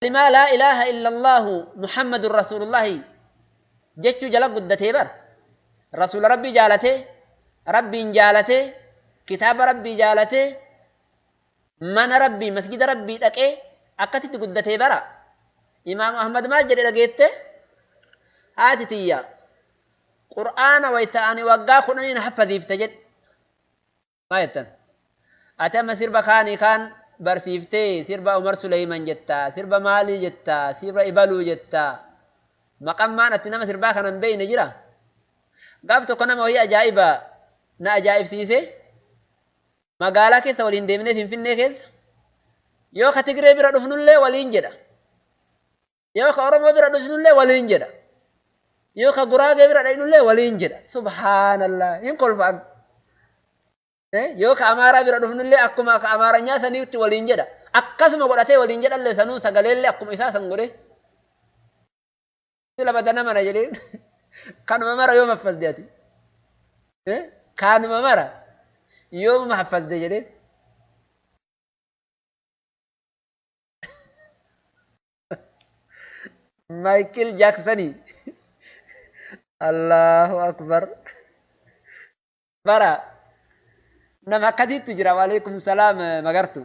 لما لا إله إلا الله محمد رسول الله جتشو جلا قدته بر رسول ربي جالته ربي جالته كتاب ربي جالته من ربي مسجد ربي لكي أكتت قدته برا إمام أحمد ما جري لقيته هاتي تيا قرآن ويتاني وقا كنني نحفظي فتجد ما يتن أتم سربا خاني كان برسيفتي سربا عمر سليمان جتا سربا مالي جتا سربا إبالو جتا مقام ما نتنام سربا خانم بي نجرا قابتو كنم وهي أجائبا نا أجائب سيسي مقالا كيسا ولين ديمني فين كيس يو كتقري برا دفنون لي ولين جدا يو كأورمو برا دفنون لي ولين جدا يو كقراغي برا دفنون لي ولين جدا سبحان الله ينقل فان yoo ka amaaraa bira dhufnullee akkuma ka amaaranyaa saniitti waliin jedha akkasuma godhatee waliin jedhallee sanuu sagaleellee akkuma isaa san godhe sila badana mana jedheen kanuma mara yoo maffasde ati kanuma mara yoo maffasde jedheen Michael Jacksoni Allahu Akbar bara nama akkasitti jira waalaikum salaam magartu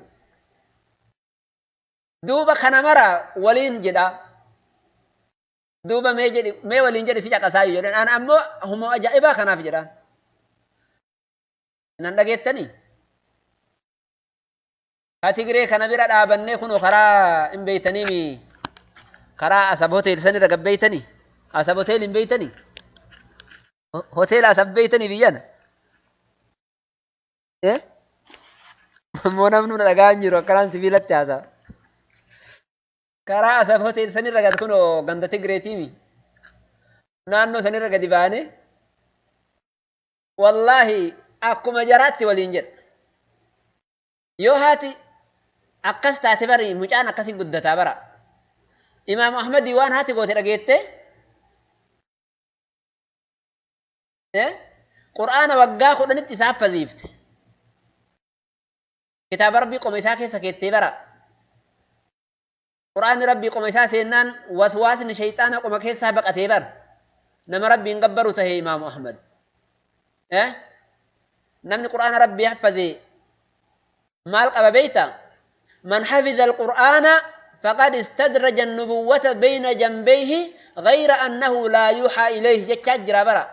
duuba kana mara waliin jedha duuba mee waliin jedhi si caqasaayu jedhan an ammoo humoo ajaa'ibaa kanaaf jedhaan nan dhageettanii ka Tigree kana bira dhaabannee kunoo karaa hin beeytaniimi karaa Asab hotel sanirra gabbeeytanii Asab hotel hin beeytanii hoteela Asab beeytanii biyyana moo namnu dhagaan jiru akkanaan sibiilatti haasa'a karaa Asab hotel sanirra gad kunoo ganda Tigreetiimi naannoo sanirra gadi baane wallaahi akkuma jaraatti waliin jedha yoo haati akkas taate bari mucaan akkasi guddataa bara Imaam Ahmadi waan haati goote dhageette Qur'aana waggaa 10 isaaf faziifte كتاب ربي قوم إساء كيسا كيتي برا قرآن ربي قوم إساء سينان وسواس شيطان قوم كيسا بقى تيبر نما ربي انقبروا تهي إمام أحمد نمني قرآن ربي يحفظي مالك أبا بيتا من حفظ القرآن فقد استدرج النبوة بين جنبيه غير أنه لا يوحى إليه جتشجر برا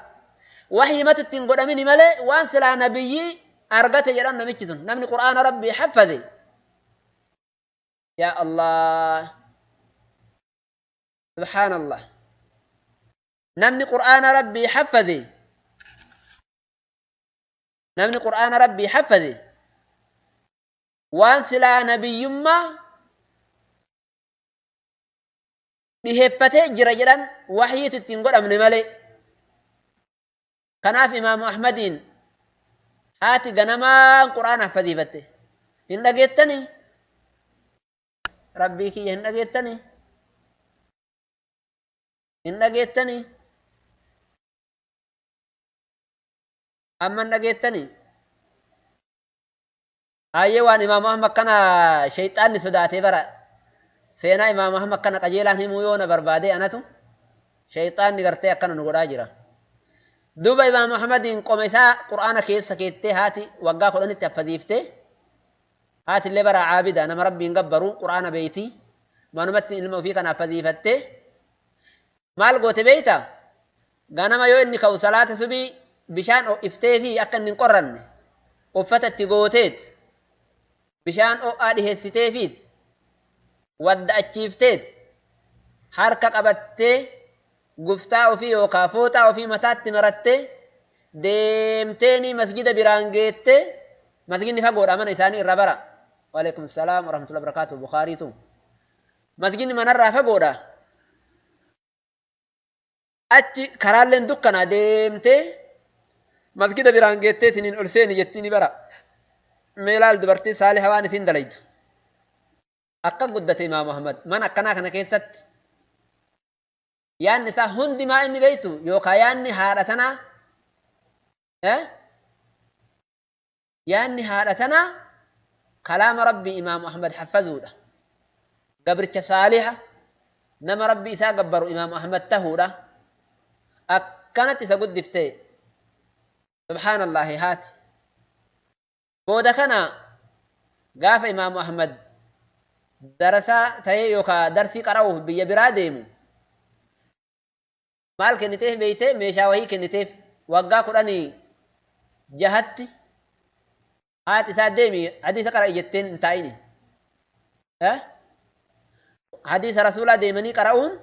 وحي ما تتنقل مني ملي وانسلا نبيي أرغت جران نمجزن نمني قرآن ربي حفظي يا الله سبحان الله نمني قرآن ربي حفظي نمني قرآن ربي حفظي وانسلا نبي ما بهفته جرجران وحي تتنقل من ملي كناف إمام أحمدين هاتي غنما قرآن حفظيفته إن لقيتني ربي كي إن لقيتني إن لقيتني أما إن لقيتني أيوان إمام أحمد كان شيطان سداتي برا سينا إمام أحمد كان قجيلان هميون بربادي أناتو شيطان نغرتي أكنا نقول جرا دوبا إمام محمد قوميسا قرآن كيس سكيتي هاتي وقا قرآن تفذيفتي هاتي اللي برا عابدة أنا مربي نقبرو قرآن بيتي ما نمتن إلمو فيك أنا فذيفتي مال قوت بيتا قانا ما يو إني كو صلاة سبي بشان أو إفتي في أكن نقرن وفتت قوتيت بشان أو آده الستيفيت ود أتشيفتيت حركة قبتي guftaa ofii yookaan fooxaa ofii mataatti marattee deemteeni masjida biraan geette masjidni fagoodha mana isaanii irra bara waalaikum salaam warahmatullahi wabarakatuh Bukhaariitu masjidni manarraa fagoodha achi karaalleen dukkana deemtee masjida biraan geetteetiniin ol seeni jettiini bara meelaal dubartii saaliha waan isin dalaytu akka guddate Imaam Ahmad mana akkanaa kana keessatti yaanni isaa hundi maa inni beeytu yookaan yaanni haadha tanaa yaanni haadha tanaa kalaama rabbii Imaam Ahmad hafazuudha gabricha saaliha nama rabbi isaa gabbaru imaam ahmad tahuudha akkanatti isa guddiftee subhaanallahi haati booda kana gaafa imaam ahmad darasaa ta'ee yookaan darsii qara'uuf biyya biraa deemu maal kenniteef beeyte meeshaa wahii kenniteef waggaa 16 haati isaa deemi hadiisa qara'i jetteen hin taa'ini hadiisa rasuulaa deemanii qara'uun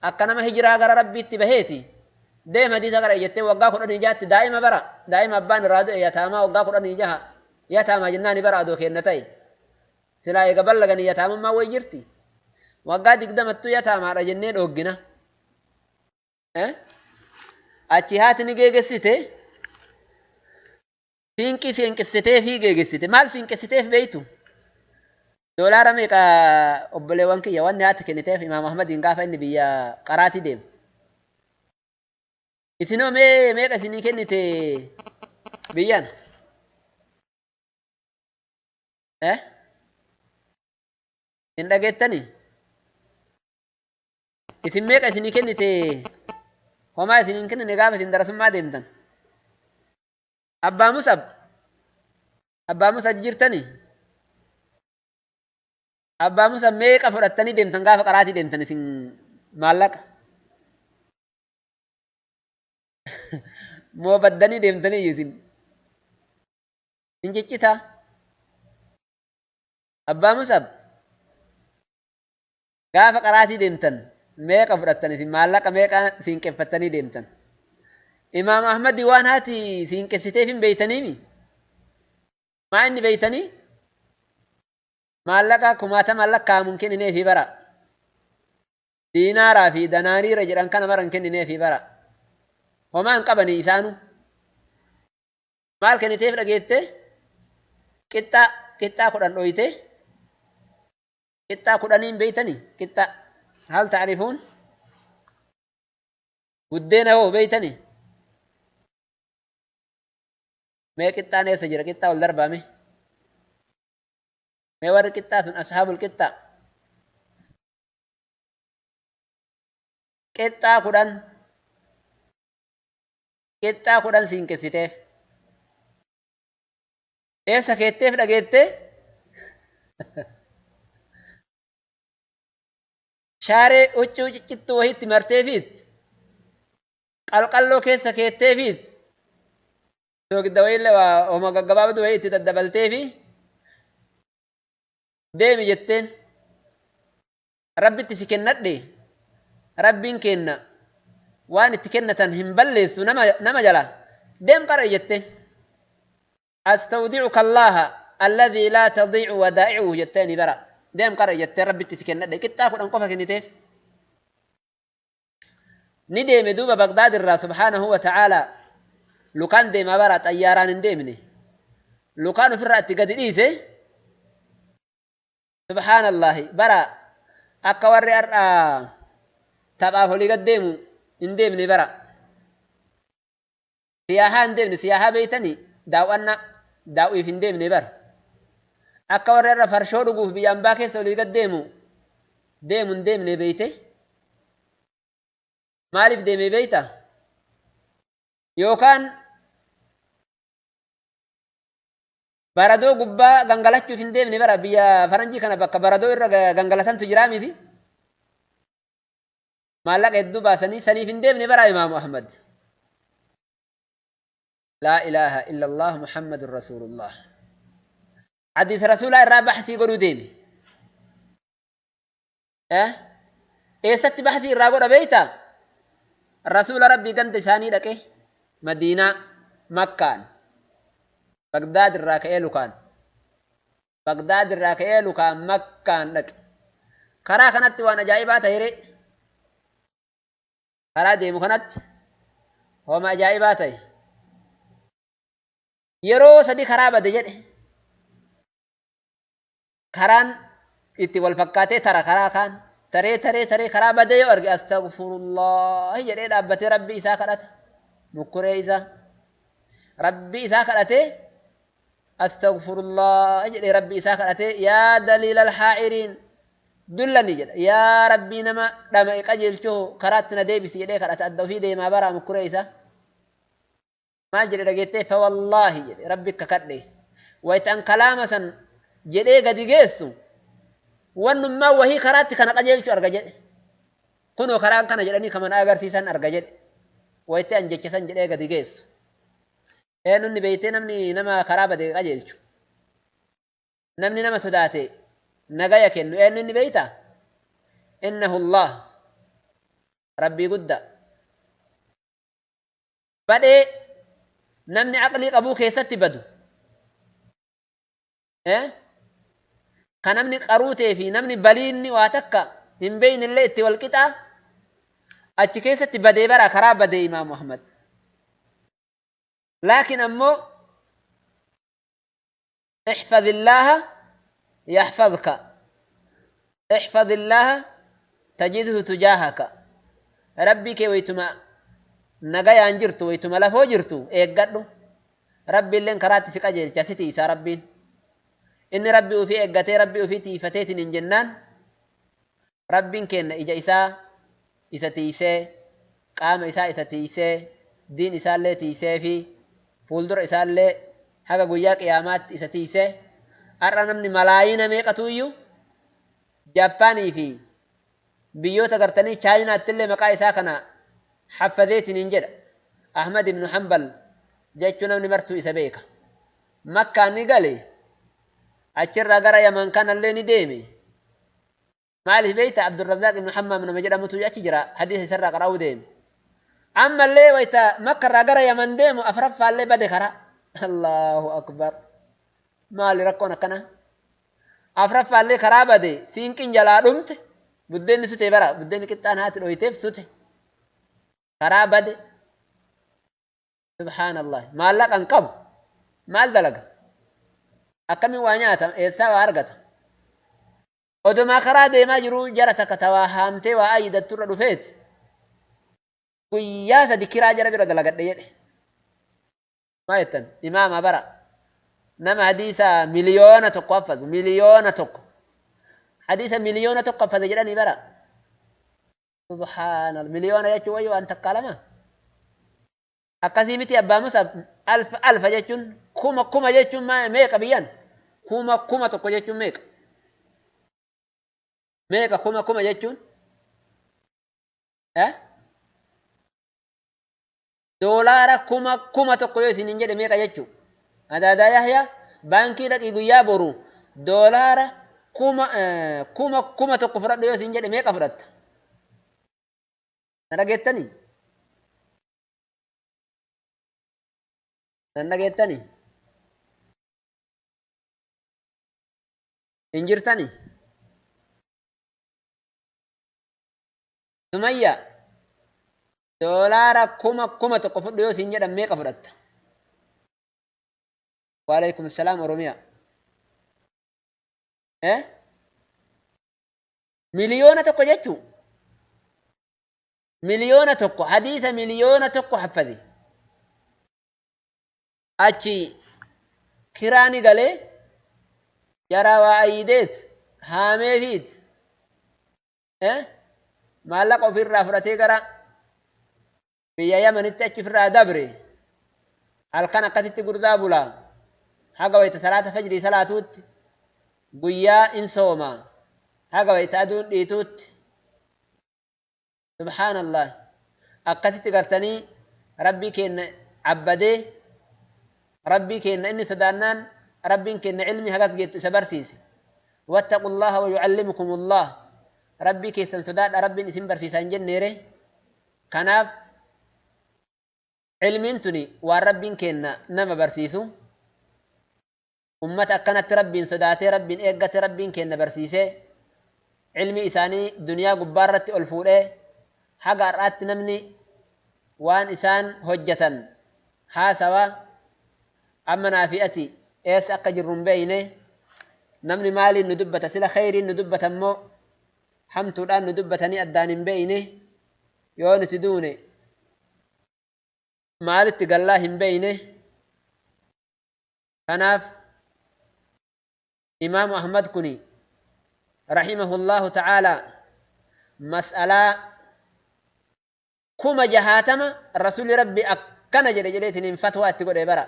akka nama hijiraa gara rabbiitti baheeti deem hadiisa qara'i jettee waggaa 16tti daa'ima bara daa'ima abbaan irraa du'e yataamaa waggaa 16 yataamaa jennaani bara adoo kenna ta'e silaa eega ballaganii yataamummaa way jirti waggaa 20ttu yataamaadha jennee dhooggina achi haati ni geegessite siinqii siinqissitee fi geegessite maal siinqissiteef beeytu doolaara meeqa obboleewwan kiyya wanni haati kenniteef imaam ahmadiin gaafa inni biyya qaraatii deemu isinoo meeqa isinii kennite biyyan hin dhageettani isin meeqa isinii kennite homaa isiniin kennine gaafa isin darasummaa deemtan abbaa musab jirtani abbaa musab meeqa fudhattanii deemtan gaafa qaraatii deemtan isin maallaqa moo baddanii deemtanii isin hin ciccita abbaa musab gaafa qaraatii deemtan meeqa fudhattan isin maallaqa meeqa siinqeffattanii deemtan imaam ahmadi waan haati siinqessiteef hin beeytaniimi maa inni beeytanii maallaqa 1000 lakkaa'amuun kennineefi bara diinaaraa fi danaaniira jedhan kana maran kennineefi bara homaa hin qabanii isaanu maal kenniteef dhageette qixxaa 10 dhoyte qixxaa 10 hin beeytanii qixxaa هل تعرفون ودينا هو بيتني ما كتا نيس جرا كتا والدربا مي ما ور كتا سن أصحاب الكتا كتا كودان سين كسيتف إيسا كتف دقيتة شارع uccuu ciccittuu wahitti marteefiit qalqalloo keessa keetteefiit soogidda wayillee waa oma gaggabaabdu wayii itti daddabalteefi deemi jetteen rabbitti si kennadhe rabbiin kenna waan itti kennatan hin balleessu nama jala deem qara jetteen astawdicuka allaha alladhii laa tadiicu wadaa'icuhu jetteeni bara deem qara jettee rabbitti si kennadhe qixxaa 10 qofa kenniteef ni deeme duuba bagdaad irraa subhaanahu wa ta'aalaa lukaan deemaa bara xayyaaraan hin deemne lukaan ofirraa itti gadi dhiise subhaanallahi bara akka warri har'aa taphaaf olii gad deemu hin deemne bara siyaahaa hin deemne siyaahaa beeytanii daawwiif hin deemne bara akka warri irra farshoo dhuguuf biyya ambaa keessa olii gad deemu hin deemne beeyte maaliif deeme beeyta yookaan baradoo gubbaa gangalachuuf hin deemne bara biyya faranjii kana bakka baradoo irra gangalatantu jiraa miti maallaqa hedduu baasanii saniif hin deemne bara imaamu ahmad laa ilaaha illa allah muhammadun rasuulullah حديث رسول الله الرا بحثي قولوا ديمي ست بحثي الرا قولوا بيتا الرسول ربي قند ثاني لك مدينة مكان بغداد الراكئيلو كان بغداد الراكئيلو كان مكان لك كرا كانت وانا جايبات هيري كرا ديمو كانت وما جايبات يرو سدي خرابة دي جده karaan itti wal fakkaatee tara karaa kaan taree karaa badee yoo arge astaghfirullah jedhee dhaabbatee rabbi isaa kadhata mukkuree isaa rabbi isaa kadhatee astaghfirullah jedhee rabbi isaa kadhatee yaa daliila alhaa'iriin dullani jedha yaa rabbii nama dhama qajeelchoo karaatti na deebisi jedhee kadhata adda ofii deemaa baraa mukkuree isa maal jedhe dhageettee fa wallaahi jedhe rabbi kakadhe waytaan kalaama san jedhee gadi geessu wannummaa wahii karaatti kana qajeelchu arga jedhe kunoo karaan kana jedhanii kaman agarsiisan arga jedhe waytee an jecha san jedhee gadi geessu eenyunni beeytee namni nama karaa bade qajeelchu namni nama sodaate nagaya kennu eenyunni beeyta innahu allah rabbii gudda badhee namni aqlii qabuu keessatti badu ka namni qaruutee fi namni baliinni waa takka hin beeynillee itti wal qixaa achi keessatti badee bara karaa badee imaam Muhammad laakiin ammoo احفظ الله يحفظك احفظ الله تجده تجاهك ربك ويتما نغايا انجرتو ويتما لفو جرتو ايغدو ربي لين كراتي في قجل جاسيتي سا ربي ان ربي وفي ايغتي ربي وفي تيفتيت جنان ربي كن اجا اساتيسه قام اساتيسه دين اسالتيسه في فولدر اساله haga guyyaa qiyaamaatti isa tiise har'a namni malaayina meeqatuyyuu Jaappaanii fi biyyoota gartanii chaayinaatti illee maqaa isaa kana haffadeetiin hin jedha Ahmad ibn Hanbal jechuu namni martuu isa beeka makkaan ni gale achirraa gara Yaman kanallee ni deeme maaliif beeyta Abdurrazaaq ibn Hammam nama jedhamutu achi jira hadiisa isarraa qara'uu deeme ammallee wayta makkarraa gara Yaman deemu afraffaallee bade karaa الله أكبر مالي ركونا كنا أفرف عليه خرابة دي سينكين جلا دمت بدين سوتي برا بدين كتان هات الويتيف سوتي خرابة دي سبحان الله مال لك أنقب مال دلق أكمل وانياتا إيسا وارغتا ودما خرا دي ما جرو جرتك تواهامتي وآيدة ترى دفيت وياسا دي كرا جرى برا دلقات دي ما يتن إمام برا نما حديثا مليون تقفز مليون تق حديثا مليون تقفز جراني برا سبحان الله مليون يجوا أيوة أنت كلامه أكاسيمتي أبا موسى ألف جتون كوما جتون ما ميك بيان كوما تقو جتون ميك كوما جتون دولار كوما تقو يسين إنجد ميك جتون هذا يحيى بانكي لك يقول برو دولار كوما تقو فرد يسين إنجد ميك فرد نرجتني injirtani sumayya doolaara kuma tokko fudhu yoo siin jedhan meeqa fudhatta waalaikum salaam oromiya miliyoona tokko jechuu miliyoona tokko hadiisa miliyoona tokko haffadi achi kiraani galee jaraa waa ayideet haameefiit maallaqa ofirraa fudhatee gara biyya Yamanitti achi ofirraa dabre halkan akkasitti gurdaa bulaa haga wayita salaata fajrii salaatuutti guyyaa in sooma haga wayita aduun dhiituutti subhaanallah akkasitti gartanii rabbii keenya abbadee rabbii keenya inni sodaannaan ربين كن علمي هجس جت سبرسيس واتقوا الله ويعلمكم الله ربي كيسن سداد ربي اسم برسيسان جنيره كناف علمين تني وربين كن نما برسيسو أمة كانت ربين سداتي ربين إيجت ربين كن برسيسه علمي إساني دنيا جبارة الفوله حجر رات نمني وان إسان هجة ها سوا أما نافئتي إيش أكجرهم بينه نمني مالي ندبة سلا خير ندبة مو حمت الآن ندبتني أدان بينه يون تدوني مالي تقلاهم بينه كناف إمام أحمد كني رحمه الله تعالى مسألة كما جهاتما الرسول ربي أكنا جلجليتين فتوى تقول برا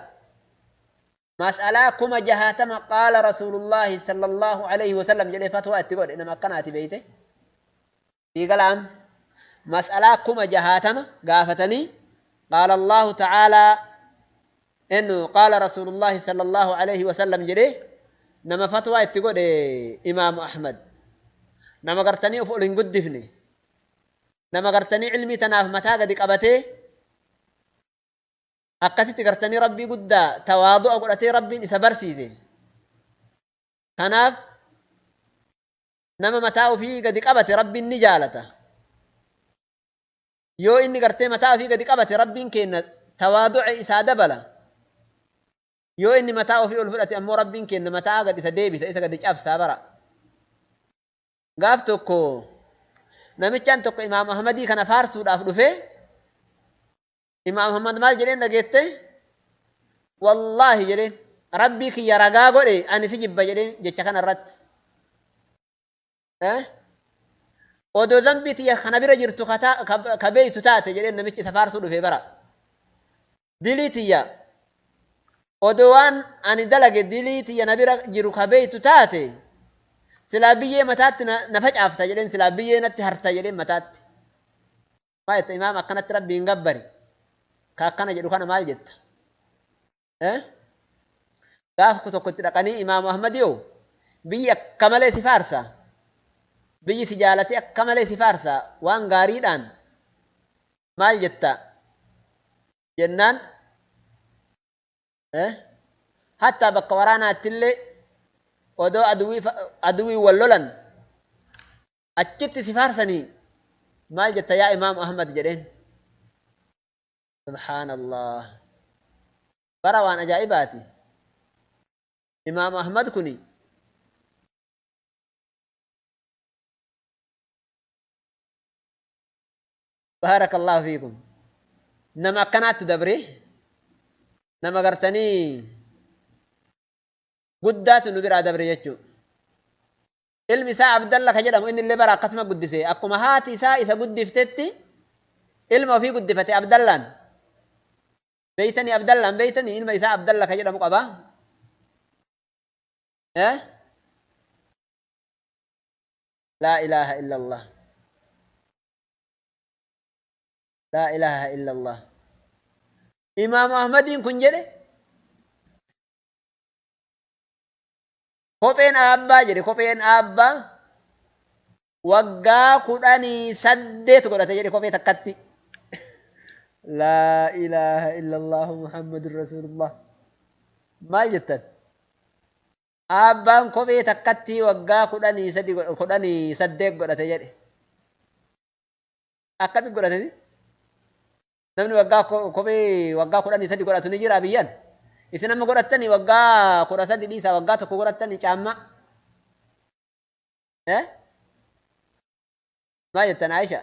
مسألة كما جهاتما قال رسول الله صلى الله عليه وسلم جلي فتوى تقول إنما كانت بيته في كلام مسألة كما جهاتما قافتني قال الله تعالى إنه قال رسول الله صلى الله عليه وسلم جلي نما فتوى تقول إمام أحمد نما قرتني أفعل قدفني نما قرتني علمي تناف متى قد قبته أقسيت قرتني ربي قد تواضع قلتي ربي إسابر سيزي تناف نما متى في قد قبته ربي النجالة يو إني قرتي متى في قد قبته ربي كينا تواضع إسادة بلا يو إني متى في ألفلة أمو ربي كينا متى قد إسادة بس إسا قد إجاب سابرا قافتوكو نمچان tokko imaam ahmadii kana faarsuudhaaf dhufe imaam ahmad maal jedheen dhageette wallahi jedheen rabbii kiyya ragaa godhe ani si jibba jedheen jecha kana irratti odoo zambii tiyya kana bira jirtu ka beeytu taate jedheen namichi isa faarsuu dhufe bara dilii tiyya odoo waan ani dalage dilii tiyya na bira jiru ka beeytu taate سلا بيه متات نفج عفتا جلين سلا بيه نتي هرتا جلين متات ما يت إمام أكنت ربي ينقبري كأكنا جلو كان مال جت كاف كنت رقني إمام أحمد يو بيه كمالي سفارسا بيه سجالتي كمالي سفارسا وان غاريدان مال جتا جنان حتى بقورانا تلي ودو أدوي واللولن أجت سفارسني ما جت يا إمام أحمد جرين سبحان الله بروان أجائباتي إمام أحمد كني بارك الله فيكم نما كانت تدبري نما قرتني قدات نبرا دبر يجو علم سا عبد الله كجدم ان اللي برا قسمه قدسه اقوم هاتي سا اذا قدفتتي علم في قدفتي عبد الله بيتني عبد الله بيتني علم سا عبد الله كجدم قبا لا اله الا الله لا اله الا الله امام احمد كن جده kopheen aabbaa jedhe kopheen aabbaa waggaa 18 godhate jedhe kophee takkatti laa ilaaha illa allah muhammadur rasulullah maal jettan aabbaan kophee takkatti waggaa 18 godhate jedhe akkami godhate namni waggaa kophee waggaa 18 godhatu ni jira biyyan isin amma godhattani waggaa 13 dhiisa waggaa tokko godhattani caamma maal jettan Aisha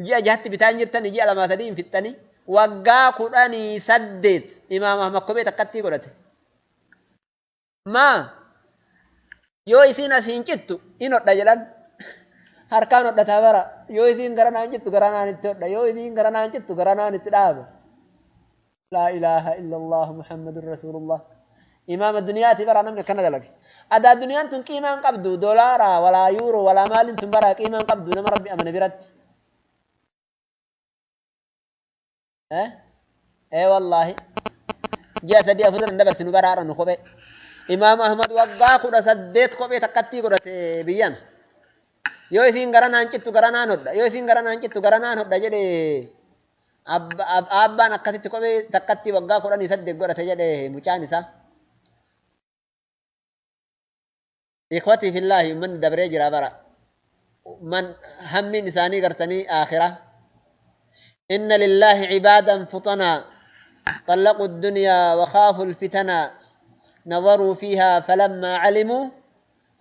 ji'a jahatti bitaan jirtani ji'a lama sadii hin fixxani waggaa 18 imaam Ahmad kophee takkatti godhate yoo isin asiin cittu in hodha jedhan harkaan hodhataa bara yoo isin garanaan cittu garanaan itti hodha yoo isin garanaan cittu garanaan itti dhaaba لا إله إلا الله محمد رسول الله إمام الدنيا تبرع نمنا كندا لك أدا الدنيا أنتم كيمان قبضوا دولارا ولا يورو ولا مال أنتم برا كيمان قبضوا نما ربي أمن برد والله جاء سدي أفضل ندبر سنو برا نخبه إمام أحمد وقا قد سديت قبه تقتي قد بيان يو يسين غرانا انچتو غرانا نود يو يسين غرانا انچتو غرانا نود جدي abbaan akkasitti kophee takkatti waggaa 18 godhate jedhe mucaan isaa ikhwati fillahi man dabree jira bara man hammin isaanii gartanii aakhira inna lillahi ibadan futana طلقوا الدنيا وخافوا الفتنا نظروا فيها فلما علموا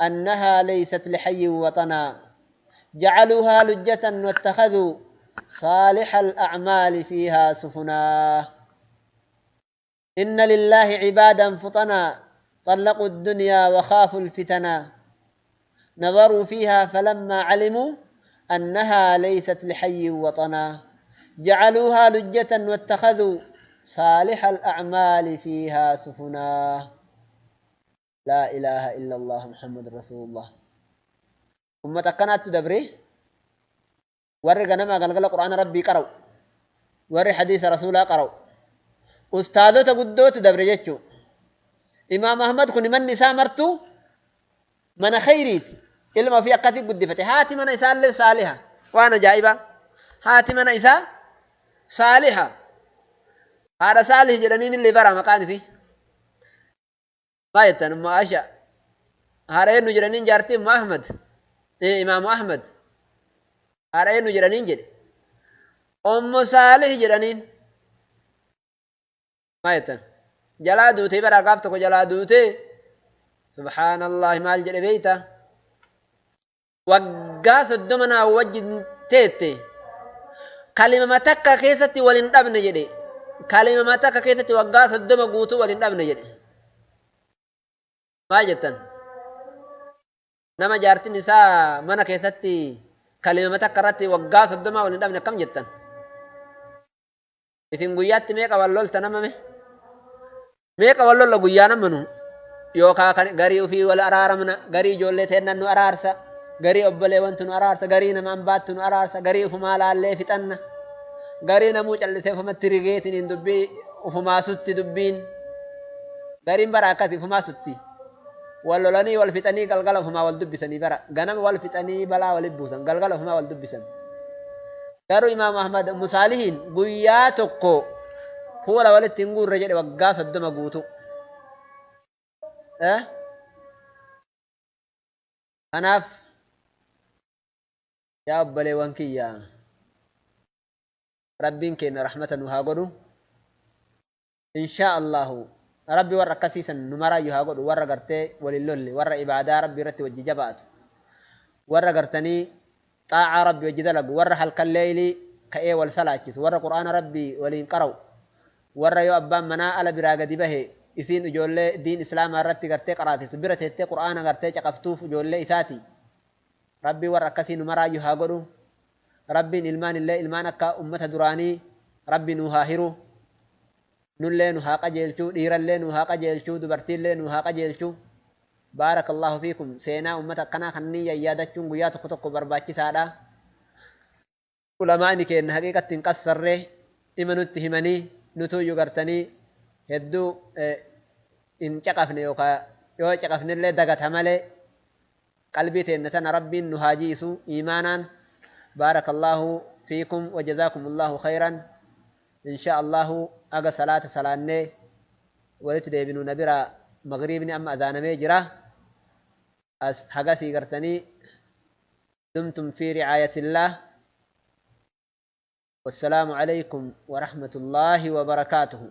أنها ليست لحي وطنا جعلوها لجة واتخذوا صالح الأعمال فيها سفنا إن لله عبادا فطنا طلقوا الدنيا وخافوا الفتنا نظروا فيها فلما علموا أنها ليست لحي وطنا جعلوها لجة واتخذوا صالح الأعمال فيها سفنا لا إله إلا الله محمد رسول الله أمة كانت تدبري ورق نما قال القرآن ربي قرأوا ورق حديث رسول قرأوا أستاذة قدوت دبري جتشو إمام أحمد كن من نساء مرتو من خيريت إلما في أقاتي قد فتي هاتي من إساء اللي صالحة وانا جائبة هاتي من إساء صالحة هذا صالح جلنين اللي برا مقاني فيه ما يتن أم عائشة هذا إنه جلنين جارتي أم أحمد إمام أحمد هذا إنه جلنين جل أم صالح جلنين ما يتن جلا دوتي برا قابتك جلا دوتي سبحان الله مال جل بيته وقاس الدمنا وجد تيتي كلمة ما تكا كيستي ولن أبن جدي كلمة ما تكا كيستي وقاس الدم قوتو ولن أبن جدي ما جتن نما جارتي نساء منا كيستي كلمة ما تكا رتي وقاس الدم ولن أبن كم جتن إذن قيات ميكا واللول تنممه ميكا واللول قيانا منو يوكا غري في ولا أرارمنا غري جولي تننو أرارسا غري أبلي وانتو أرارسا غري نمان باتو أرارسا غري فما لالي فتن غري نمو جلسي فما تريغيتين دبي وفما ستي دبين غري مبراكاتي فما ستي واللولاني والفتني قلقل فما والدبسني برا غنم والفتني بلا والبوسن قلقل فما والدبسن غرو إمام أحمد مصالحين قياتكو فولا والتنقور رجل وقاس الدم قوتو أناف يا أبلي وانكي يا ربين كين رحمة وهاقودو إن شاء الله ربي ورى كسيسا نمرا يهاقودو ورى قرتي وللولي ورى إبادة ربي رتي وجي جبات ورى قرتني طاعة ربي وجي دلق ورى حلق الليل كأي والسلاكس ورى قرآن ربي ولين قروا ورى يو أبان منا ألا براغ دبه isiin ijoollee diin islaamaa irratti gartee qaraatetu bira teettee qur'aana gartee caqaftuuf ijoollee isaati rabbi warra akkasii nu maraayyuu haa godhu rabbiin ilmaan akka ummata duraanii rabbi nu haa hiru nullee nu haa qajeelchuu dhiirallee nu haa qajeelchuu dubartiillee nu haa qajeelchuu baarakallahu fiikum seenaa ummata akkanaa kanneen yaadachuun guyyaa tokko tokko barbaachisaadha ulamaani keenya haqiiqatti hin qassarree dhima nutti himanii nutuyyuu gartanii hedduu in caqafne yookaan yoo caqafnellee dagata malee qalbii teenya tana rabbiin nu haa jiisu iimaanaan baarakallahu fiikum wajazaakumullahu khayran insha allahu aga salaata salaannee walitti deebinu na bira magriibni amma azaanamee jira as hagasii gartanii dumtum fi ri'aayatillah والسلام عليكم ورحمة الله وبركاته